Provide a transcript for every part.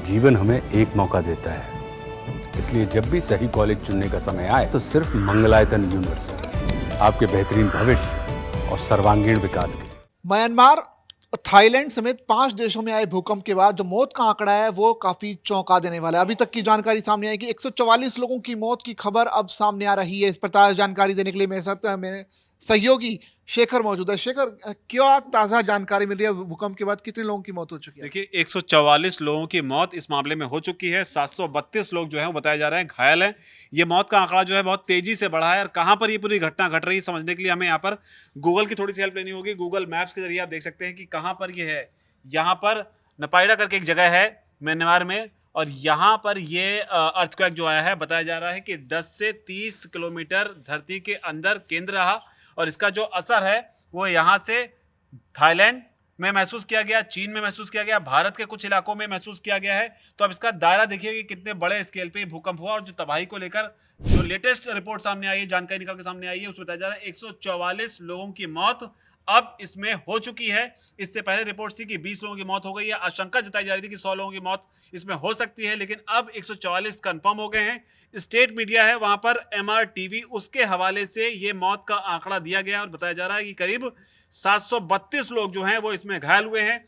जीवन हमें एक मौका देता है, इसलिए जब भी सही कॉलेज चुनने का समय आए तो सिर्फ मंगलायतन यूनिवर्सिटी आपके बेहतरीन भविष्य और सर्वांगीण विकास के लिए। म्यांमार, थाईलैंड समेत 5 देशों में आए भूकंप के बाद जो मौत का आंकड़ा है वो काफी चौंका देने वाला है। अभी तक की जानकारी सामने आई कि 144 लोगों की मौत की खबर अब सामने आ रही है। इस पर ताजा जानकारी देने के लिए मेरे साथ मेरे सहयोगी शेखर मौजूद है। शेखर, क्या ताजा जानकारी मिल रही है? भूकंप के बाद कितने लोगों की मौत हो चुकी है? देखिए 144 लोगों की मौत इस मामले में हो चुकी है। 732 लोग जो हैं वो बताए जा रहे हैं घायल हैं। ये मौत का आंकड़ा जो है बहुत तेजी से बढ़ा है और कहां पर ये पूरी घटना घट रही है समझने के लिए हमें यहाँ पर गूगल की थोड़ी सी हेल्प लेनी होगी। गूगल मैप्स के जरिए आप देख सकते हैं कि कहां पर ये है। यहाँ पर नपाइडा करके एक जगह है म्यांमार में, और यहाँ पर ये अर्थक्वेक जो आया है बताया जा रहा है कि 10 से 30 किलोमीटर धरती के अंदर केंद्र रहा, और इसका जो असर है वो यहाँ से थाईलैंड में महसूस किया गया, चीन में महसूस किया गया, भारत के कुछ इलाकों में महसूस किया गया है। तो अब इसका दायरा देखिए कि कितने बड़े स्केल पे भूकंप हुआ, और जो तबाही को लेकर जो लेटेस्ट रिपोर्ट सामने आई है, जानकारी निकल के सामने आई है, उसमें बताया जा रहा है 144 लोगों की मौत अब इसमें हो चुकी है। इससे पहले रिपोर्ट थी कि 20 लोगों की मौत हो गई है। आशंका जताई जा रही थी कि 100 लोगों की मौत इसमें हो सकती है, लेकिन अब 144 कंफर्म हो गए हैं। स्टेट मीडिया है वहां पर MRTV, उसके हवाले से ये मौत का आंकड़ा दिया गया और बताया जा रहा है कि करीब 732 लोग जो हैं वो इसमें घायल हुए हैं।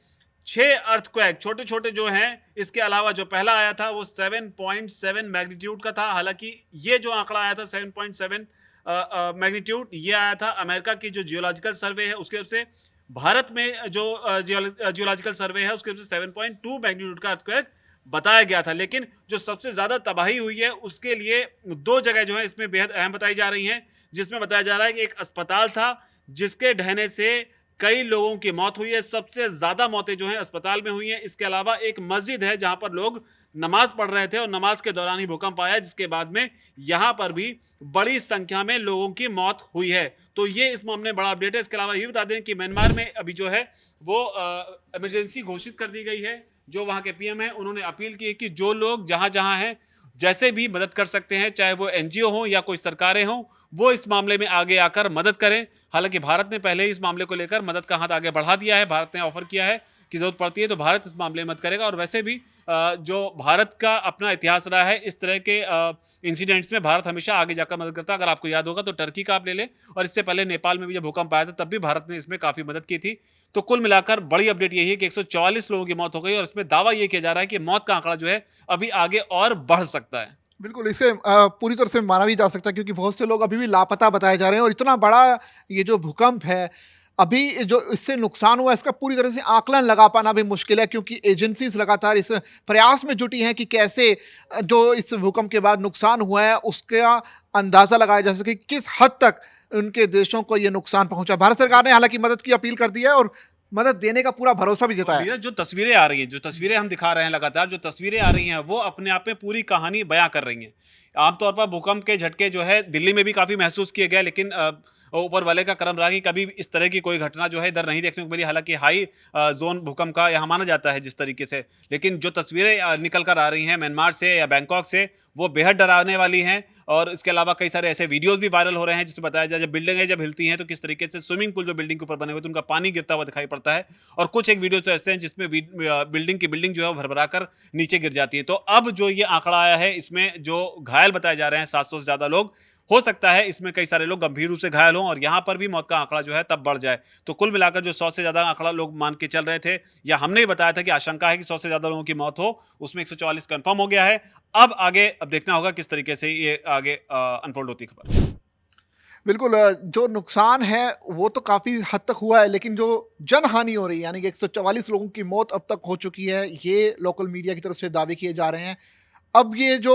6 अर्थक्वेक छोटे छोटे जो हैं, इसके अलावा जो पहला आया था वो 7.7 मैग्नीट्यूड का था। हालांकि ये जो आंकड़ा आया था 7.7 मैग्नीट्यूड, ये आया था अमेरिका की जो जियोलॉजिकल सर्वे है उसके से। भारत में जो जियोलॉजिकल सर्वे है उसके से 7.2 मैग्नीट्यूड का अर्थक्वेक बताया गया था। लेकिन जो सबसे ज्यादा तबाही हुई है उसके लिए 2 जगह जो है इसमें बेहद अहम बताई जा रही हैं, जिसमें बताया जा रहा है कि एक अस्पताल था जिसके ढहने से कई लोगों की मौत हुई है। सबसे ज्यादा मौतें जो हैं अस्पताल में हुई हैं। इसके अलावा एक मस्जिद है जहां पर लोग नमाज पढ़ रहे थे और नमाज के दौरान ही भूकंप आया, जिसके बाद में यहां पर भी बड़ी संख्या में लोगों की मौत हुई है। तो ये इस मामले में बड़ा अपडेट है। इसके अलावा ये बता दें कि म्यांमार में अभी जो है वो इमरजेंसी घोषित कर दी गई है। जो वहां के PM है उन्होंने अपील की है कि जो लोग जहां जहां हैं जैसे भी मदद कर सकते हैं, चाहे वो NGO हो या कोई सरकारें हों, वो इस मामले में आगे आकर मदद करें। हालांकि भारत ने पहले ही इस मामले को लेकर मदद का हाथ आगे बढ़ा दिया है। भारत ने ऑफर किया है कि जरूरत पड़ती है तो भारत इस मामले में मदद करेगा। और वैसे भी जो भारत का अपना इतिहास रहा है, इस तरह के इंसिडेंट्स में भारत हमेशा आगे जाकर मदद करता है। अगर आपको याद होगा तो टर्की का आप ले लें, और इससे पहले नेपाल में भी जब भूकंप आया था तब भी भारत ने इसमें काफ़ी मदद की थी। तो कुल मिलाकर बड़ी अपडेट यही है कि 144 लोगों की मौत हो गई, और इसमें दावा ये किया जा रहा है कि मौत का आंकड़ा जो है अभी आगे और बढ़ सकता है। बिल्कुल, इसे पूरी तरह से माना भी जा सकता है क्योंकि बहुत से लोग अभी भी लापता बताए जा रहे हैं और इतना बड़ा ये जो भूकंप है, अभी जो इससे नुकसान हुआ इसका पूरी तरह से आकलन लगा पाना भी मुश्किल है क्योंकि एजेंसीज लगातार इस प्रयास में जुटी हैं कि कैसे जो इस भूकंप के बाद नुकसान हुआ है उसका अंदाज़ा लगाया जा सके, किस हद तक उनके देशों को ये नुकसान पहुंचा। भारत सरकार ने हालांकि मदद की अपील कर दी है और मदद देने का पूरा भरोसा भी जताया है। नीरज, जो तस्वीरें आ रही हैं, जो तस्वीरें हम दिखा रहे हैं लगातार, जो तस्वीरें आ रही हैं वो अपने आप में पूरी कहानी बयां कर रही हैं। आमतौर पर भूकंप के झटके जो है दिल्ली में भी काफी महसूस किए गए, लेकिन ऊपर वाले का करम रहा कि कभी इस तरह की कोई घटना जो है इधर नहीं देखने को मिली। हालांकि हाई जोन भूकंप का यहाँ माना जाता है जिस तरीके से, लेकिन जो तस्वीरें निकल कर आ रही हैं म्यांमार से या बैंकॉक से वो बेहद डराने वाली हैं। और इसके अलावा कई सारे ऐसे वीडियोज भी वायरल हो रहे हैं जिसमें बताया जाए जब बिल्डिंगें जब हिलती हैं तो किस तरीके से स्विमिंग पूल जो बिल्डिंग के ऊपर बने हुए थे उनका पानी गिरता हुआ दिखाई पड़ता है। और कुछ एक वीडियो तो ऐसे हैं जिसमें बिल्डिंग की बिल्डिंग जो है वो भरभरा कर नीचे गिर जाती है। तो अब जो ये आंकड़ा आया है इसमें जो घायल बताए जा रहे हैं 700 से ज्यादा लोग, हो सकता है इसमें कई सारे लोग गंभीर रूप से घायल हों और यहां पर भी मौत का आंकड़ा जो है तब बढ़ जाए। तो कुल मिलाकर जो 100 से ज्यादा आंकड़ा लोग मान के चल रहे थे, या हमने ही बताया था कि आशंका है कि 100 से ज्यादा लोगों की मौत हो, उसमें 144 कंफर्म हो गया है। अब आगे अब देखना होगा किस तरीके से ये आगे अनफोल्ड होती खबर। बिल्कुल, जो नुकसान है वो तो काफ़ी हद तक हुआ है, लेकिन जो जनहानि हो रही है यानी कि 144 लोगों की मौत अब तक हो चुकी है, ये लोकल मीडिया की तरफ से दावे किए जा रहे हैं। अब ये जो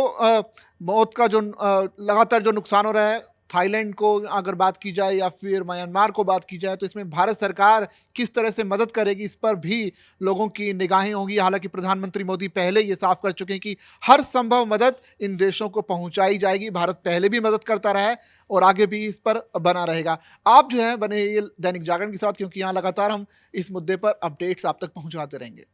मौत का जो लगातार जो नुकसान हो रहा है, थाईलैंड को अगर बात की जाए या फिर म्यांमार को बात की जाए, तो इसमें भारत सरकार किस तरह से मदद करेगी इस पर भी लोगों की निगाहें होंगी। हालांकि प्रधानमंत्री मोदी पहले ये साफ कर चुके हैं कि हर संभव मदद इन देशों को पहुंचाई जाएगी। भारत पहले भी मदद करता रहा है और आगे भी इस पर बना रहेगा। आप जो है बने रहिए दैनिक जागरण के साथ, क्योंकि यहाँ लगातार हम इस मुद्दे पर अपडेट्स आप तक पहुँचाते रहेंगे।